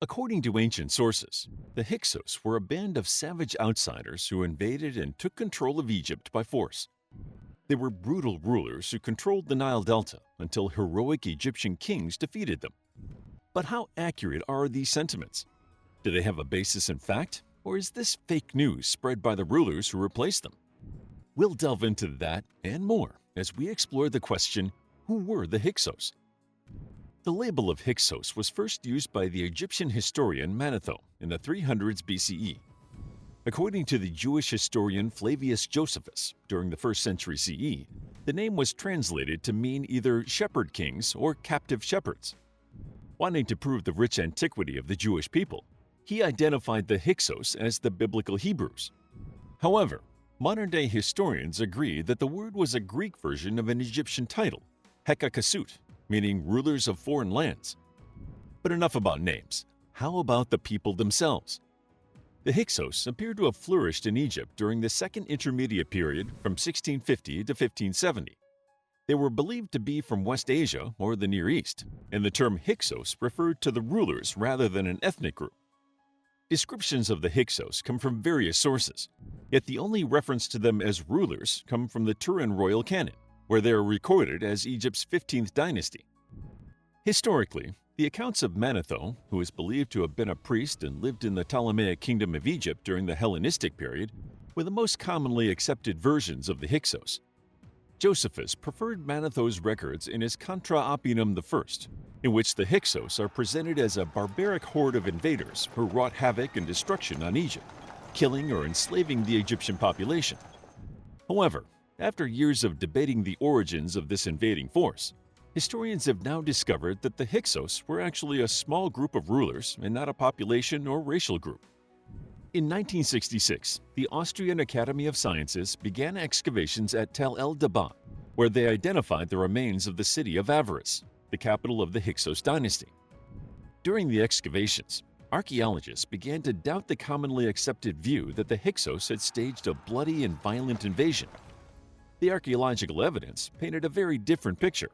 According to ancient sources, the Hyksos were a band of savage outsiders who invaded and took control of Egypt by force. They were brutal rulers who controlled the Nile Delta until heroic Egyptian kings defeated them. But how accurate are these sentiments? Do they have a basis in fact, or is this fake news spread by the rulers who replaced them? We'll delve into that and more as we explore the question, who were the Hyksos? The label of Hyksos was first used by the Egyptian historian Manetho in the 300s BCE. According to the Jewish historian Flavius Josephus, during the 1st century CE, the name was translated to mean either shepherd kings or captive shepherds. Wanting to prove the rich antiquity of the Jewish people, he identified the Hyksos as the biblical Hebrews. However, modern-day historians agree that the word was a Greek version of an Egyptian title, Hekakasut, meaning rulers of foreign lands. But enough about names. How about the people themselves? The Hyksos appear to have flourished in Egypt during the Second Intermediate Period from 1650 to 1570. They were believed to be from West Asia or the Near East, and the term Hyksos referred to the rulers rather than an ethnic group. Descriptions of the Hyksos come from various sources, yet the only reference to them as rulers come from the Turin royal canon, where they are recorded as Egypt's 15th dynasty. Historically, the accounts of Manetho, who is believed to have been a priest and lived in the Ptolemaic kingdom of Egypt during the Hellenistic period, were the most commonly accepted versions of the Hyksos. Josephus preferred Manetho's records in his Contra Opinum I, in which the Hyksos are presented as a barbaric horde of invaders who wrought havoc and destruction on Egypt, killing or enslaving the Egyptian population. However, after years of debating the origins of this invading force, historians have now discovered that the Hyksos were actually a small group of rulers and not a population or racial group. In 1966, the Austrian Academy of Sciences began excavations at Tel El Daba, where they identified the remains of the city of Avaris, the capital of the Hyksos dynasty. During the excavations, archaeologists began to doubt the commonly accepted view that the Hyksos had staged a bloody and violent invasion. The archaeological evidence painted a very different picture,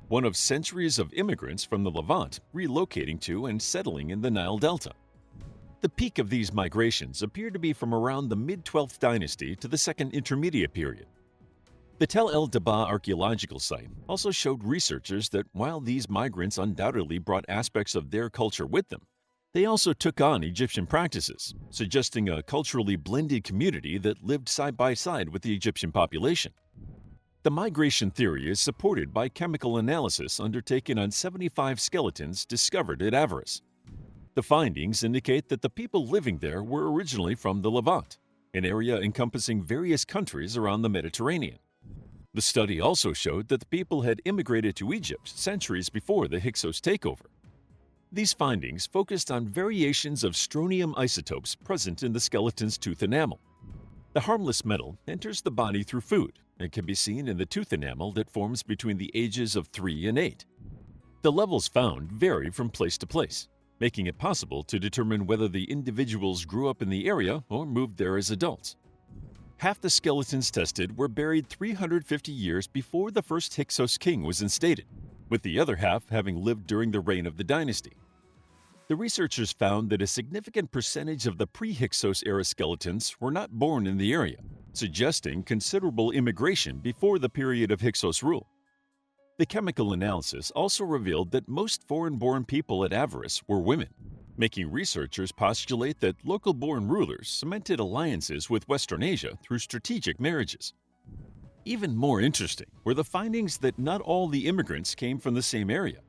one of centuries of immigrants from the Levant relocating to and settling in the Nile Delta. The peak of these migrations appeared to be from around the mid-12th dynasty to the Second Intermediate Period. The Tel El Daba archaeological site also showed researchers that while these migrants undoubtedly brought aspects of their culture with them, they also took on Egyptian practices, suggesting a culturally blended community that lived side by side with the Egyptian population. The migration theory is supported by chemical analysis undertaken on 75 skeletons discovered at Avaris. The findings indicate that the people living there were originally from the Levant, an area encompassing various countries around the Mediterranean. The study also showed that the people had immigrated to Egypt centuries before the Hyksos takeover. These findings focused on variations of strontium isotopes present in the skeleton's tooth enamel. The harmless metal enters the body through food and can be seen in the tooth enamel that forms between the ages of 3 and 8. The levels found vary from place to place, making it possible to determine whether the individuals grew up in the area or moved there as adults. Half the skeletons tested were buried 350 years before the first Hyksos king was instated, with the other half having lived during the reign of the dynasty. The researchers found that a significant percentage of the pre-Hyksos era skeletons were not born in the area, suggesting considerable immigration before the period of Hyksos rule. The chemical analysis also revealed that most foreign-born people at Avaris were women, making researchers postulate that local-born rulers cemented alliances with Western Asia through strategic marriages. Even more interesting were the findings that not all the immigrants came from the same area.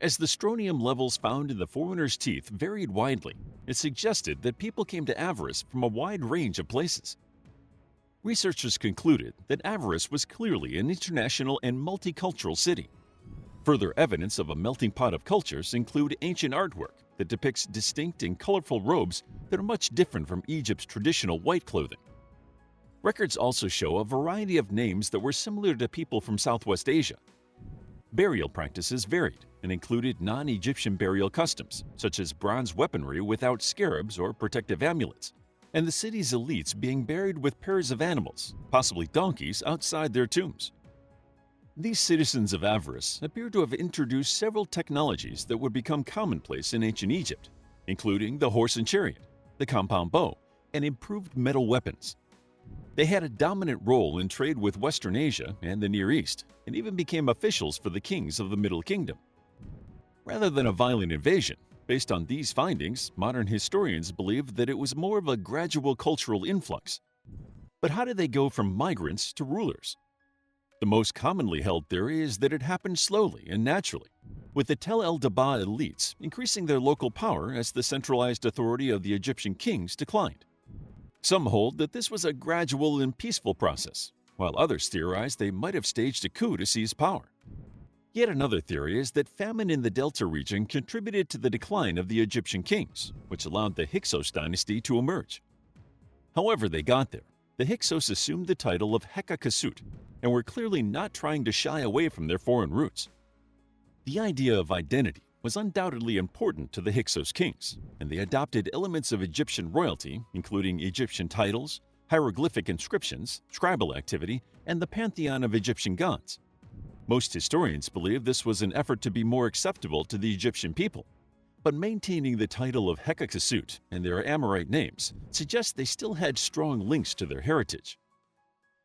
As the strontium levels found in the foreigners' teeth varied widely, it suggested that people came to Avaris from a wide range of places. Researchers concluded that Avaris was clearly an international and multicultural city. Further evidence of a melting pot of cultures include ancient artwork that depicts distinct and colorful robes that are much different from Egypt's traditional white clothing. Records also show a variety of names that were similar to people from Southwest Asia. Burial practices varied and included non-Egyptian burial customs, such as bronze weaponry without scarabs or protective amulets, and the city's elites being buried with pairs of animals, possibly donkeys, outside their tombs. These citizens of Avaris appear to have introduced several technologies that would become commonplace in ancient Egypt, including the horse and chariot, the compound bow, and improved metal weapons. They had a dominant role in trade with Western Asia and the Near East, and even became officials for the kings of the Middle Kingdom. Rather than a violent invasion, based on these findings, modern historians believe that it was more of a gradual cultural influx. But how did they go from migrants to rulers? The most commonly held theory is that it happened slowly and naturally, with the Tel el-Dab'a elites increasing their local power as the centralized authority of the Egyptian kings declined. Some hold that this was a gradual and peaceful process, while others theorize they might have staged a coup to seize power. Yet another theory is that famine in the Delta region contributed to the decline of the Egyptian kings, which allowed the Hyksos dynasty to emerge. However they got there, the Hyksos assumed the title of Hekakasut and were clearly not trying to shy away from their foreign roots. The idea of identity was undoubtedly important to the Hyksos kings, and they adopted elements of Egyptian royalty, including Egyptian titles, hieroglyphic inscriptions, scribal activity, and the pantheon of Egyptian gods. Most historians believe this was an effort to be more acceptable to the Egyptian people, but maintaining the title of Hekakasut and their Amorite names suggests they still had strong links to their heritage.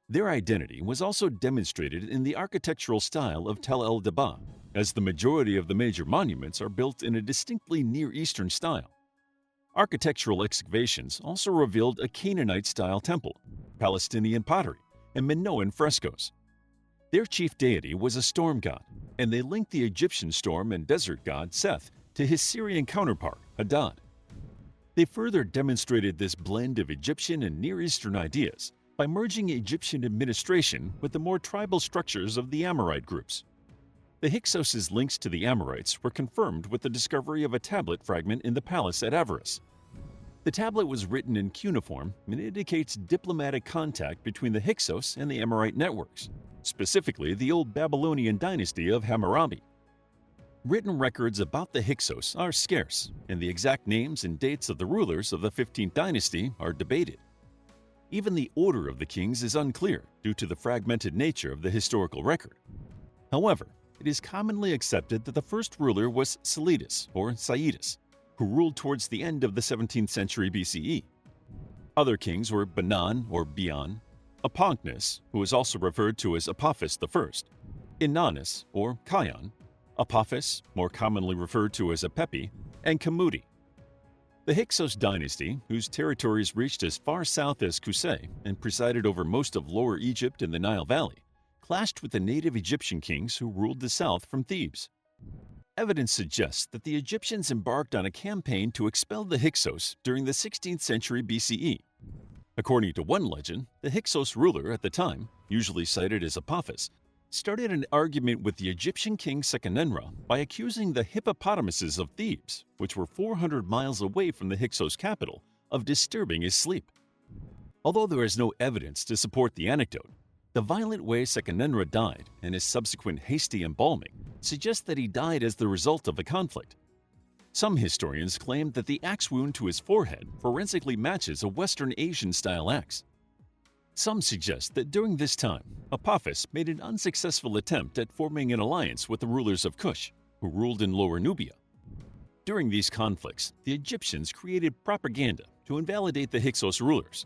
Their identity was also demonstrated in the architectural style of Tel el-Dab'a, as the majority of the major monuments are built in a distinctly Near Eastern style. Architectural excavations also revealed a Canaanite-style temple, Palestinian pottery, and Minoan frescoes. Their chief deity was a storm god, and they linked the Egyptian storm and desert god Seth to his Syrian counterpart, Hadad. They further demonstrated this blend of Egyptian and Near Eastern ideas by merging Egyptian administration with the more tribal structures of the Amorite groups. The Hyksos' links to the Amorites were confirmed with the discovery of a tablet fragment in the palace at Avaris. The tablet was written in cuneiform and indicates diplomatic contact between the Hyksos and the Amorite networks, specifically the old Babylonian dynasty of Hammurabi. Written records about the Hyksos are scarce, and the exact names and dates of the rulers of the 15th dynasty are debated. Even the order of the kings is unclear due to the fragmented nature of the historical record. However, it is commonly accepted that the first ruler was Silidas or Saidas, who ruled towards the end of the 17th century BCE. Other kings were Banan or Bian, Apophis, who is also referred to as Apophis I, Inanus or Kion, Apophis, more commonly referred to as Apepi, and Kamudi. The Hyksos dynasty, whose territories reached as far south as Kuseh and presided over most of Lower Egypt and the Nile Valley, clashed with the native Egyptian kings who ruled the south from Thebes. Evidence suggests that the Egyptians embarked on a campaign to expel the Hyksos during the 16th century BCE. According to one legend, the Hyksos ruler at the time, usually cited as Apophis, started an argument with the Egyptian king Seqenenra by accusing the hippopotamuses of Thebes, which were 400 miles away from the Hyksos capital, of disturbing his sleep. Although there is no evidence to support the anecdote, the violent way Seqenenra died and his subsequent hasty embalming suggest that he died as the result of the conflict. Some historians claim that the axe wound to his forehead forensically matches a Western Asian-style axe. Some suggest that during this time, Apophis made an unsuccessful attempt at forming an alliance with the rulers of Kush, who ruled in Lower Nubia. During these conflicts, the Egyptians created propaganda to invalidate the Hyksos rulers.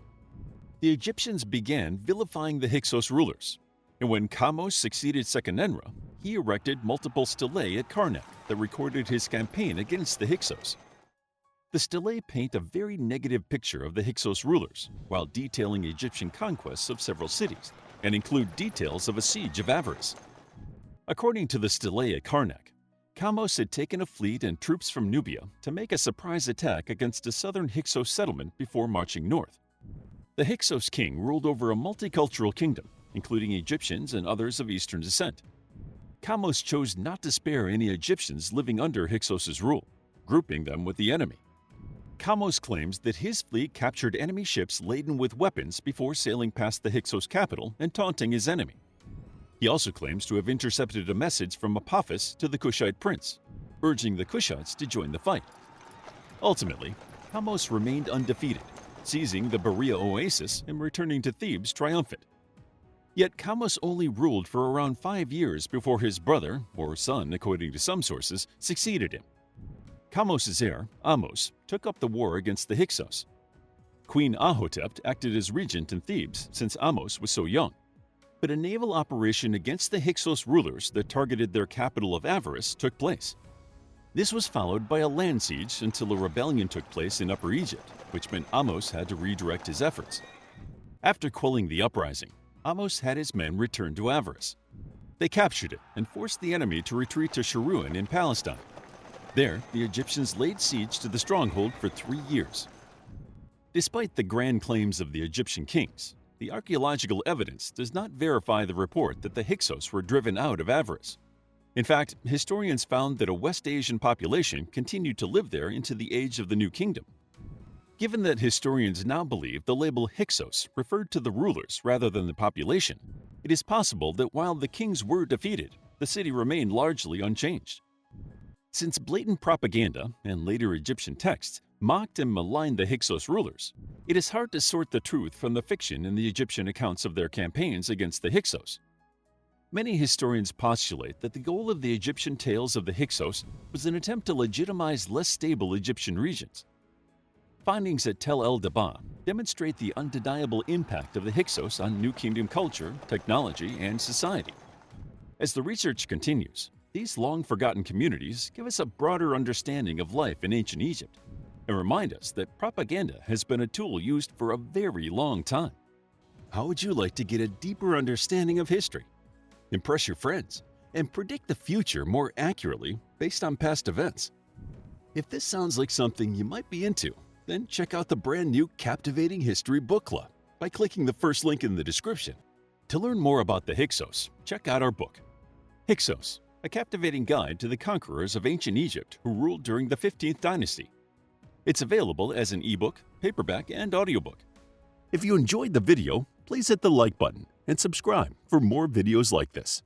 The Egyptians began vilifying the Hyksos rulers, and when Kamose succeeded Seqenenra, he erected multiple stelae at Karnak that recorded his campaign against the Hyksos. The stelae paint a very negative picture of the Hyksos rulers while detailing Egyptian conquests of several cities and include details of a siege of Avaris. According to the stelae at Karnak, Kamose had taken a fleet and troops from Nubia to make a surprise attack against a southern Hyksos settlement before marching north. The Hyksos king ruled over a multicultural kingdom, including Egyptians and others of Eastern descent. Kamose chose not to spare any Egyptians living under Hyksos' rule, grouping them with the enemy. Kamose claims that his fleet captured enemy ships laden with weapons before sailing past the Hyksos capital and taunting his enemy. He also claims to have intercepted a message from Apophis to the Kushite prince, urging the Kushites to join the fight. Ultimately, Kamose remained undefeated, seizing the Berea oasis and returning to Thebes triumphant. Yet Kamose only ruled for around 5 years before his brother, or son according to some sources, succeeded him. Kamos's heir, Amos, took up the war against the Hyksos. Queen Ahotep acted as regent in Thebes since Amos was so young. But a naval operation against the Hyksos rulers that targeted their capital of Avaris took place. This was followed by a land siege until a rebellion took place in Upper Egypt, which meant Amos had to redirect his efforts. After quelling the uprising, Amos had his men return to Avaris. They captured it and forced the enemy to retreat to Sharuan in Palestine. There, the Egyptians laid siege to the stronghold for 3 years. Despite the grand claims of the Egyptian kings, the archaeological evidence does not verify the report that the Hyksos were driven out of Avaris. In fact, historians found that a West Asian population continued to live there into the age of the New Kingdom. Given that historians now believe the label Hyksos referred to the rulers rather than the population, it is possible that while the kings were defeated, the city remained largely unchanged. Since blatant propaganda and later Egyptian texts mocked and maligned the Hyksos rulers, it is hard to sort the truth from the fiction in the Egyptian accounts of their campaigns against the Hyksos. Many historians postulate that the goal of the Egyptian tales of the Hyksos was an attempt to legitimize less stable Egyptian regions. Findings at Tel el-Dabah demonstrate the undeniable impact of the Hyksos on New Kingdom culture, technology, and society. As the research continues, these long-forgotten communities give us a broader understanding of life in ancient Egypt and remind us that propaganda has been a tool used for a very long time. How would you like to get a deeper understanding of history, impress your friends, and predict the future more accurately based on past events? If this sounds like something you might be into, then check out the brand new Captivating History Book Club by clicking the first link in the description. To learn more about the Hyksos, check out our book, Hyksos, a captivating guide to the conquerors of ancient Egypt who ruled during the 15th Dynasty. It's available as an ebook, paperback, and audiobook. If you enjoyed the video, please hit the like button and subscribe for more videos like this.